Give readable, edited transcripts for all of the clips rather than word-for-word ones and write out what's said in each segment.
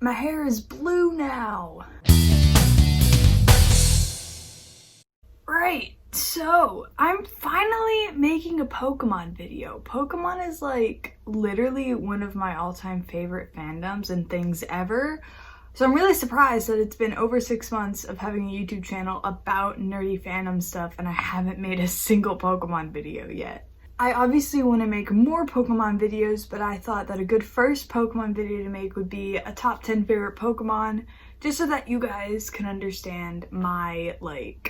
My hair is blue now. Right, so I'm finally making a Pokemon video. Pokemon is like literally one of my all-time favorite fandoms and things ever. So I'm really surprised that it's been over 6 months of having a YouTube channel about nerdy fandom stuff and I haven't made a single Pokemon video yet. I obviously want to make more Pokemon videos, but I thought that a good first Pokemon video to make would be a top 10 favorite Pokemon, just so that you guys can understand my,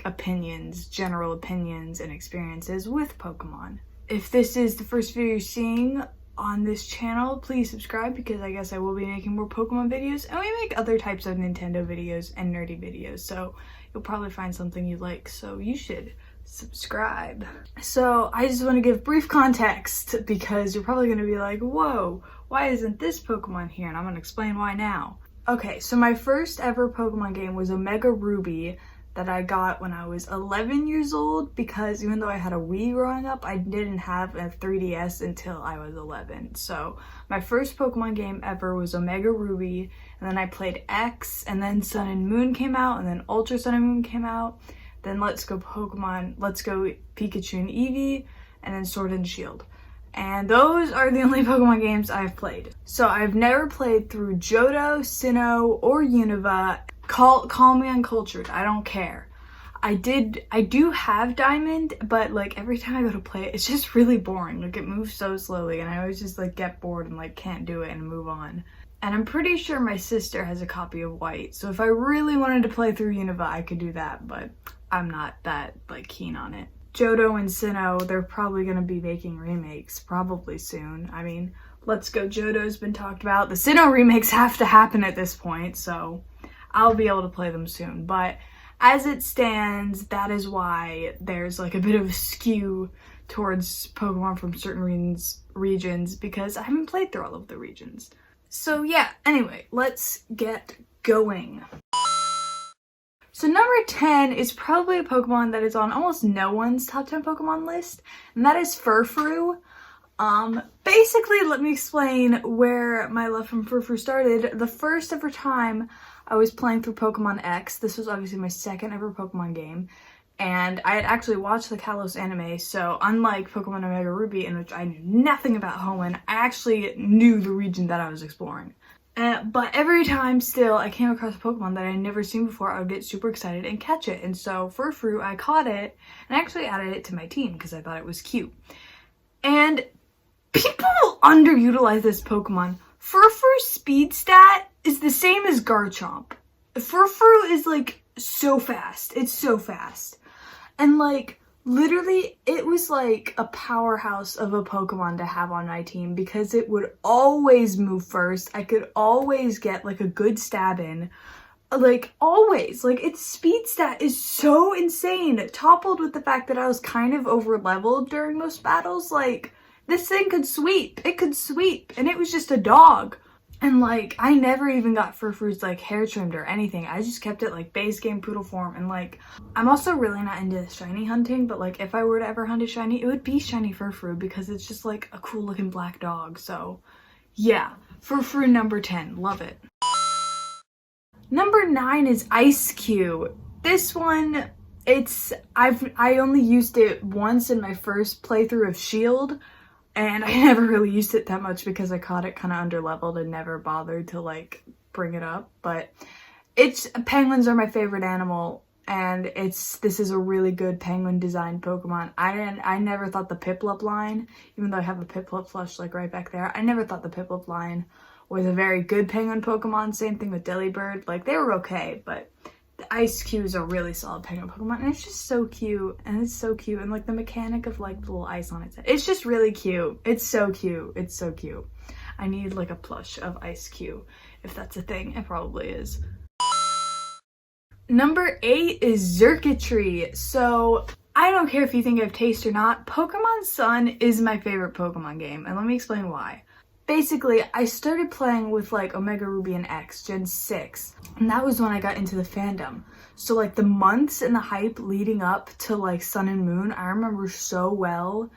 opinions, general opinions and experiences with Pokemon. If this is the first video you're seeing on this channel, please subscribe because I guess I will be making more Pokemon videos, and we make other types of Nintendo videos and nerdy videos, so you'll probably find something you like, so you should subscribe. So I just want to give brief context because you're probably going to be like, whoa, why isn't this Pokemon here? And I'm going to explain why now. Okay, so my first ever Pokemon game was Omega Ruby that I got when I was 11 years old, because even though I had a Wii growing up, I didn't have a 3DS until I was 11. So my first Pokemon game ever was Omega Ruby, and then I played X, and then Sun and Moon came out, and then Ultra Sun and Moon came out. Then Let's Go Pokemon, Let's Go Pikachu and Eevee, and then Sword and Shield. And those are the only Pokemon games I've played. So I've never played through Johto, Sinnoh, or Unova. Call me uncultured, I don't care. I do have Diamond, but every time I go to play it, it's just really boring. It moves so slowly and I always just get bored and can't do it and move on. And I'm pretty sure my sister has a copy of White, so if I really wanted to play through Unova, I could do that, but I'm not that keen on it. Johto and Sinnoh, they're probably going to be making remakes probably soon. I mean, Let's Go Johto's been talked about. The Sinnoh remakes have to happen at this point, so I'll be able to play them soon. But as it stands, that is why there's a bit of a skew towards Pokemon from certain regions because I haven't played through all of the regions. So yeah, anyway, let's get going. So number 10 is probably a Pokemon that is on almost no one's top 10 Pokemon list, and that is Furfrou. Basically, let me explain where my love from Furfrou started. The first ever time I was playing through Pokemon X, this was obviously my second ever Pokemon game, and I had actually watched the Kalos anime, so unlike Pokemon Omega Ruby, in which I knew nothing about Hoenn, I actually knew the region that I was exploring. But every time still I came across a Pokemon that I had never seen before, I would get super excited and catch it. And so Furfrou, I caught it and I actually added it to my team because I thought it was cute. And people underutilize this Pokemon. Furfrou's speed stat is the same as Garchomp. Furfrou is so fast. It's so fast. And literally, it was a powerhouse of a Pokemon to have on my team because it would always move first. I could always get a good stab in. Always. Its speed stat is so insane, toppled with the fact that I was kind of over leveled during most battles. This thing could sweep. It could sweep. And it was just a dog. And I never even got Furfrou's hair trimmed or anything. I just kept it base game poodle form. And I'm also really not into shiny hunting, but if I were to ever hunt a shiny, it would be shiny Furfrou because it's just a cool looking black dog. So yeah, Furfrou number 10, love it. Number 9 is Ice-Q. This one, I only used it once in my first playthrough of Shield. And I never really used it that much because I caught it kind of underleveled and never bothered to bring it up. But penguins are my favorite animal, and this is a really good penguin designed Pokemon. I never thought the Piplup line, even though I have a Piplup plush right back there, I never thought the Piplup line was a very good penguin Pokemon. Same thing with Delibird. They were okay, but the Ice-Q is a really solid penguin Pokemon, and it's just so cute, and it's so cute, and the mechanic of the little ice on its head, it's just really cute. It's so cute. It's so cute. I need a plush of Ice-Q, if that's a thing. It probably is. Number 8 is Xurkitree. So I don't care if you think I have taste or not, Pokemon Sun is my favorite Pokemon game, and let me explain why. Basically, I started playing with Omega Ruby and X, Gen 6, and that was when I got into the fandom. So the months and the hype leading up to Sun and Moon, I remember so well.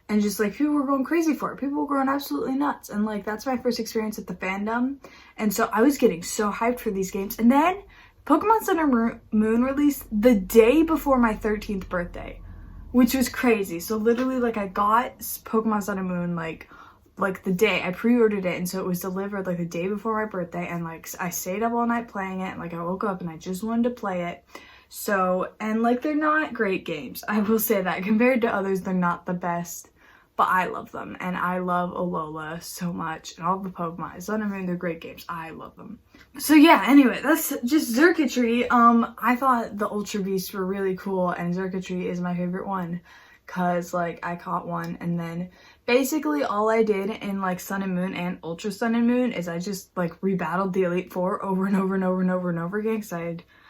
and just like people were going crazy for it. People were going absolutely nuts, and like that's my first experience at the fandom, and so I was getting so hyped for these games. And then Pokemon Sun and Moon released the day before my 13th birthday, which was crazy. So literally, like, I got Pokemon Sun and Moon like the day I pre-ordered it, and so it was delivered like the day before my birthday, and like I stayed up all night playing it, and like I woke up and I just wanted to play it. So, and like they're not great games, I will say that. Compared to others, they're not the best, but I love them, and I love Alola so much, and all the Pokemon. Sun and Moon, they're great games. I love them. So yeah, anyway, that's just Xurkitree. I thought the Ultra Beasts were really cool, and Xurkitree is my favorite one, cause like I caught one, and then basically all I did in like Sun and Moon and Ultra Sun and Moon is I just like rebattled the Elite Four over and over and over and over and over again, because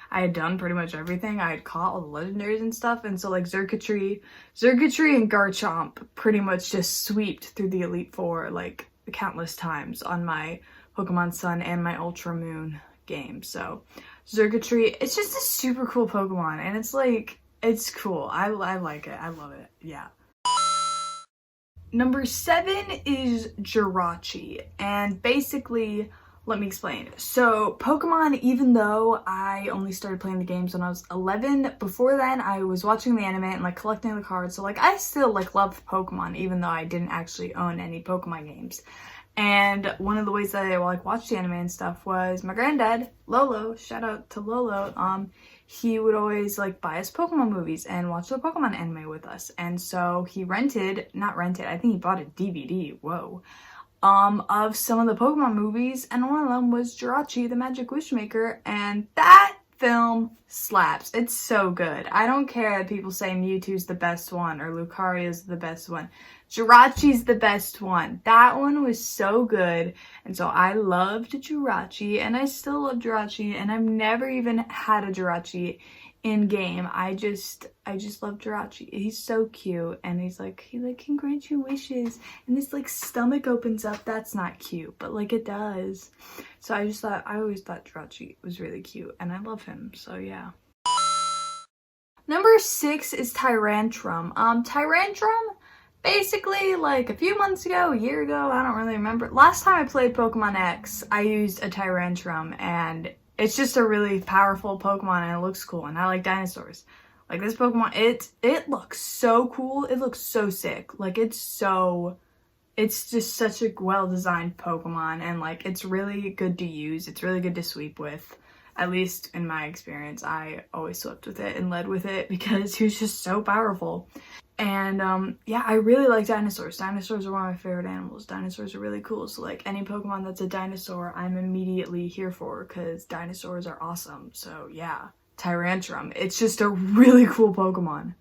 I had done pretty much everything. I had caught all the legendaries and stuff, and so like Xurkitree and Garchomp pretty much just sweeped through the Elite Four like countless times on my Pokemon Sun and my Ultra Moon game. So Xurkitree, it's just a super cool Pokemon, and it's like, it's cool. I like it. I love it. Yeah. Number 7 is Jirachi, and basically, let me explain. So Pokemon, even though I only started playing the games when I was 11, before then I was watching the anime and like collecting the cards, so like I still like loved Pokemon even though I didn't actually own any Pokemon games. And one of the ways that I like watched the anime and stuff was my granddad, Lolo, shout out to Lolo, he would always like buy us Pokemon movies and watch the Pokemon anime with us. And so he I think he bought a DVD, whoa, of some of the Pokemon movies, and one of them was Jirachi, the Magic Wishmaker, and that film slaps. It's so good. I don't care that people say Mewtwo's the best one or Lucario's the best one. Jirachi's the best one. That one was so good, and so I loved Jirachi, and I still love Jirachi, and I've never even had a Jirachi in game. I just love Jirachi. He's so cute, and he can grant you wishes, and his like stomach opens up. That's not cute, but like it does. So I always thought Jirachi was really cute, and I love him. So yeah. Number 6 is Tyrantrum. Tyrantrum, basically, like a few months ago, a year ago, I don't really remember. Last time I played Pokemon X, I used a Tyrantrum, and it's just a really powerful Pokemon, and it looks cool, and I like dinosaurs. Like this Pokemon, it looks so cool. It looks so sick. Like it's just such a well-designed Pokemon, and like it's really good to use. It's really good to sweep with. At least in my experience, I always swept with it and led with it because he was just so powerful. And yeah, I really like dinosaurs. Dinosaurs are one of my favorite animals. Dinosaurs are really cool. So like any Pokemon that's a dinosaur, I'm immediately here for, because dinosaurs are awesome. So yeah, Tyrantrum. It's just a really cool Pokemon.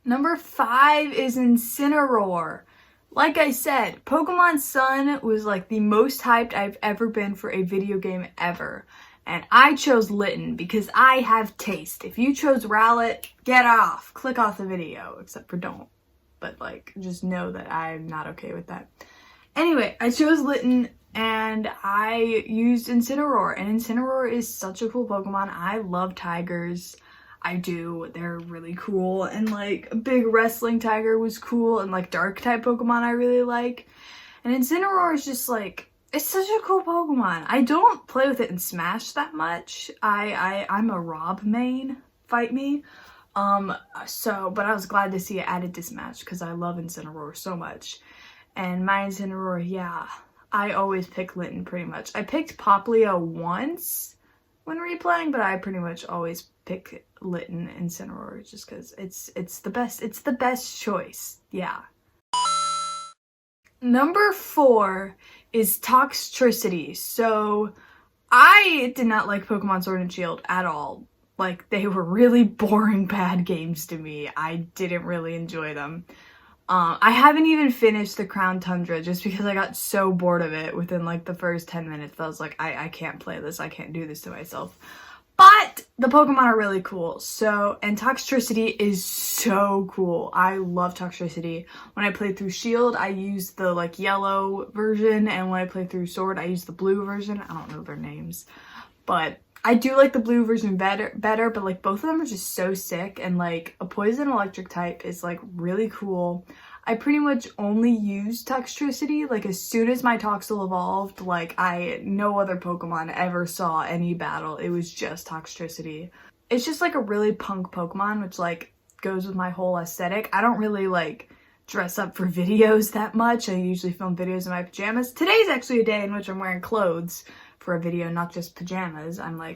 Number 5 is Incineroar. Like I said, Pokemon Sun was like the most hyped I've ever been for a video game ever. And I chose Litten because I have taste. If you chose Rowlet, get off. Click off the video. Except for don't. But like, just know that I'm not okay with that. Anyway, I chose Litten and I used Incineroar. And Incineroar is such a cool Pokemon. I love tigers. I do. They're really cool. And like a big wrestling tiger was cool. And like dark type Pokemon I really like. And Incineroar is just like, it's such a cool Pokemon. I don't play with it in Smash that much. I'm a Rob main, fight me. But I was glad to see it added to Smash because I love Incineroar so much. And my Incineroar, yeah, I always pick Litten pretty much. I picked Popplio once when replaying, but I pretty much always pick Litten Incineroar just because it's the best. It's the best choice. Yeah. Number 4 is Toxtricity. So I did not like Pokemon Sword and Shield at all. Like, they were really boring bad games to me. I didn't really enjoy them. I haven't even finished the Crown Tundra just because I got so bored of it within like the first 10 minutes. I was like, I can't play this. I can't do this to myself. But the Pokemon are really cool. So, and Toxtricity is so cool. I love Toxtricity. When I played through Shield, I used the like yellow version, and when I played through Sword, I used the blue version. I don't know their names. but I do like the blue version better, but like both of them are just so sick, and like a poison electric type is like really cool. I pretty much only use Toxtricity. Like as soon as my Toxel evolved, like no other Pokemon ever saw any battle. It was just Toxtricity. It's just like a really punk Pokemon, which like goes with my whole aesthetic. I don't really like dress up for videos that much. I usually film videos in my pajamas. Today's actually a day in which I'm wearing clothes for a video, not just pajamas. I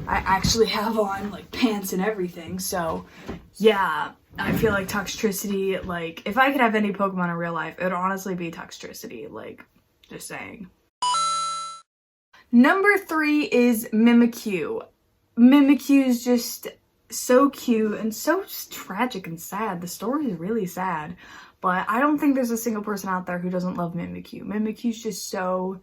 actually have on like pants and everything. So yeah, I feel like Toxtricity, like if I could have any Pokemon in real life, it would honestly be Toxtricity, like just saying. Number 3 is Mimikyu. Mimikyu is just so cute and so tragic and sad. The story is really sad, but I don't think there's a single person out there who doesn't love Mimikyu. Mimikyu's just so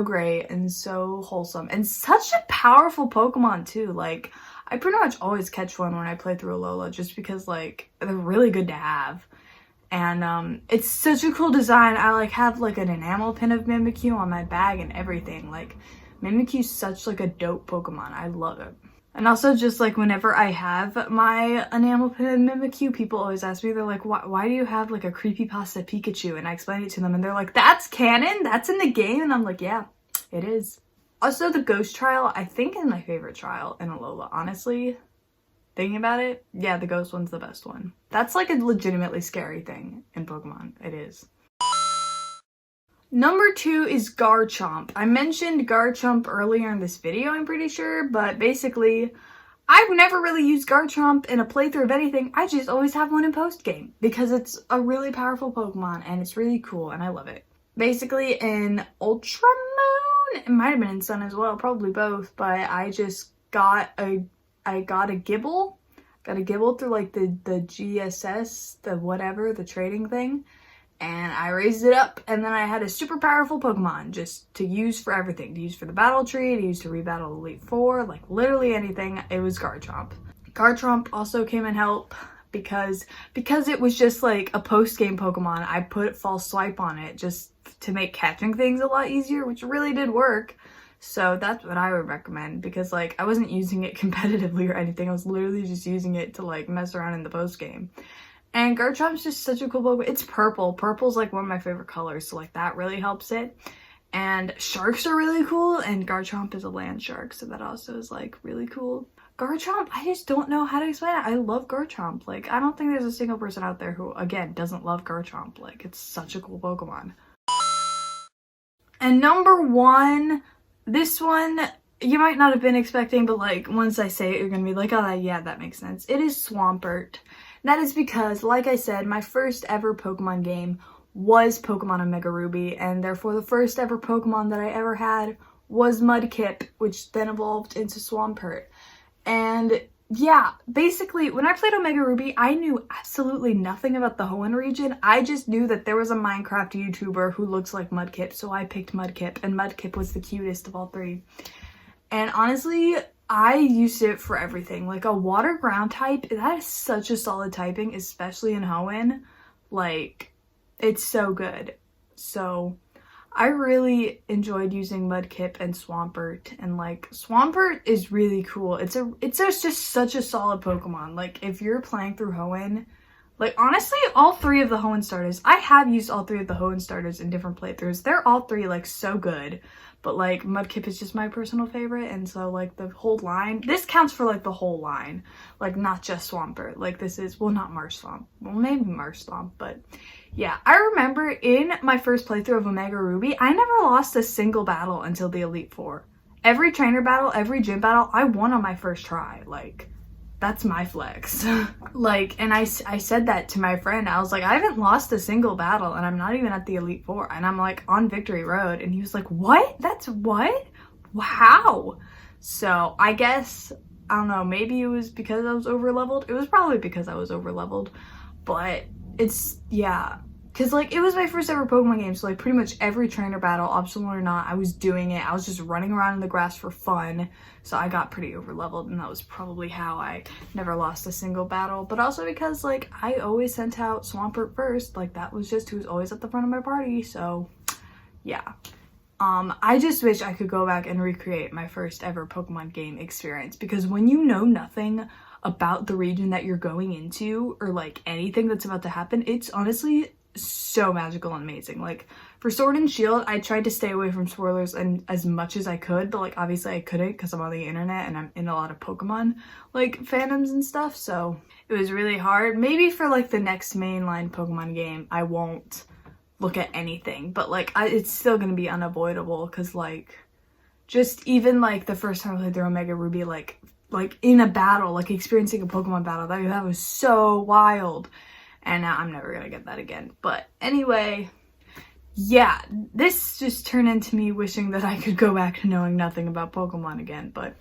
great and so wholesome and such a powerful Pokemon too. Like I pretty much always catch one when I play through Alola just because like they're really good to have. And it's such a cool design. I like have like an enamel pin of Mimikyu on my bag and everything. Like Mimikyu's such like a dope Pokemon. I love it. And also just like whenever I have my enamel pin of Mimikyu, people always ask me, they're like, why do you have like a creepypasta Pikachu? And I explain it to them and they're like, that's canon? That's in the game? And I'm like, yeah, it is. Also the Ghost Trial, I think is my favorite trial in Alola, honestly. Thinking about it, yeah, the Ghost one's the best one. That's like a legitimately scary thing in Pokemon. It is. Number 2 is Garchomp. I mentioned Garchomp earlier in this video, I'm pretty sure, but basically, I've never really used Garchomp in a playthrough of anything. I just always have one in post-game because it's a really powerful Pokemon and it's really cool and I love it. Basically, in Ultra Moon, it might have been in Sun as well, probably both, but I just got a Gibble. Got a Gibble through like the GSS, the whatever, the trading thing. And I raised it up, and then I had a super powerful Pokemon just to use for everything. To use for the battle tree, to use to rebattle Elite Four, like literally anything. It was Garchomp. Garchomp also came in help because it was just like a post-game Pokemon. I put False Swipe on it just to make catching things a lot easier, which really did work. So that's what I would recommend because like I wasn't using it competitively or anything. I was literally just using it to like mess around in the post-game. And Garchomp's just such a cool Pokemon. It's purple. Purple's like one of my favorite colors, so like that really helps it. And sharks are really cool, and Garchomp is a land shark, so that also is like really cool. Garchomp, I just don't know how to explain it. I love Garchomp. Like, I don't think there's a single person out there who, again, doesn't love Garchomp. Like, it's such a cool Pokemon. And number 1, this one, you might not have been expecting, but like, once I say it, you're gonna be like, oh, yeah, that makes sense. It is Swampert. That is because, like I said, my first ever Pokemon game was Pokemon Omega Ruby, and therefore the first ever Pokemon that I ever had was Mudkip, which then evolved into Swampert. And yeah, basically, when I played Omega Ruby, I knew absolutely nothing about the Hoenn region. I just knew that there was a Minecraft YouTuber who looks like Mudkip, so I picked Mudkip, and Mudkip was the cutest of all 3. And honestly, I used it for everything. Like a water ground type, that is such a solid typing, especially in Hoenn. Like, it's so good. So I really enjoyed using Mudkip and Swampert, and like Swampert is really cool. It's just such a solid Pokemon. Like if you're playing through Hoenn, like honestly, all 3 of the Hoenn starters, I have used all 3 of the Hoenn starters in different playthroughs. They're all 3 like so good. But like Mudkip is just my personal favorite, and so like the whole line, this counts for like the whole line, like not just Swampert. Like this is, well, not Marsh Swamp, well maybe Marsh Swamp, but yeah. I remember in my first playthrough of Omega Ruby, I never lost a single battle until the Elite Four. Every trainer battle, every gym battle, I won on my first try. Like, that's my flex. Like, and I said that to my friend. I was like, I haven't lost a single battle and I'm not even at the Elite Four. And I'm like on Victory Road. And he was like, what? That's what? Wow. So I guess, I don't know, maybe it was because I was over leveled. It was probably because I was over leveled. But it's, yeah. Because, like, it was my first ever Pokemon game, so, like, pretty much every trainer battle, optional or not, I was doing it. I was just running around in the grass for fun, so I got pretty over-leveled, and that was probably how I never lost a single battle. But also because, like, I always sent out Swampert first. Like, that was just who was always at the front of my party, so, yeah. I just wish I could go back and recreate my first ever Pokemon game experience, because when you know nothing about the region that you're going into or like anything that's about to happen, it's honestly so magical and amazing. Like for Sword and Shield, I tried to stay away from spoilers and as much as I could, but like obviously I couldn't because I'm on the internet and I'm in a lot of Pokemon like fandoms and stuff, so it was really hard. Maybe for like the next mainline Pokemon game I won't look at anything, but like it's still gonna be unavoidable, because like just even like the first time I played through Omega Ruby, like in a battle, like experiencing a Pokemon battle, that was so wild, and now I'm never gonna get that again. But anyway, yeah, this just turned into me wishing that I could go back to knowing nothing about Pokemon again, but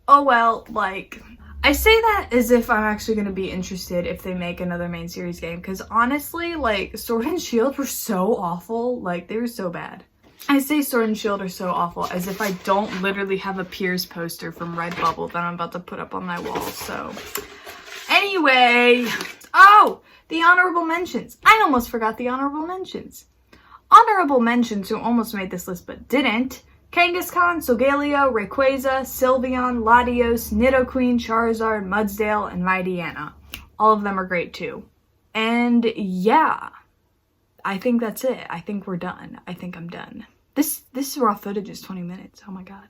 oh well. Like, I say that as if I'm actually going to be interested if they make another main series game, because honestly, like, Sword and Shield were so awful. Like, they were so bad. I say Sword and Shield are so awful as if I don't literally have a Piers poster from Redbubble that I'm about to put up on my wall, so anyway. Oh, the honorable mentions. I almost forgot the honorable mentions. Honorable mentions who almost made this list but didn't: Kangaskhan, Solgaleo, Rayquaza, Sylveon, Latios, Nidoqueen, Charizard, Mudsdale, and Mightyena. All of them are great too. And yeah, I think that's it. I think we're done. I think I'm done. This raw footage is 20 minutes. Oh my god.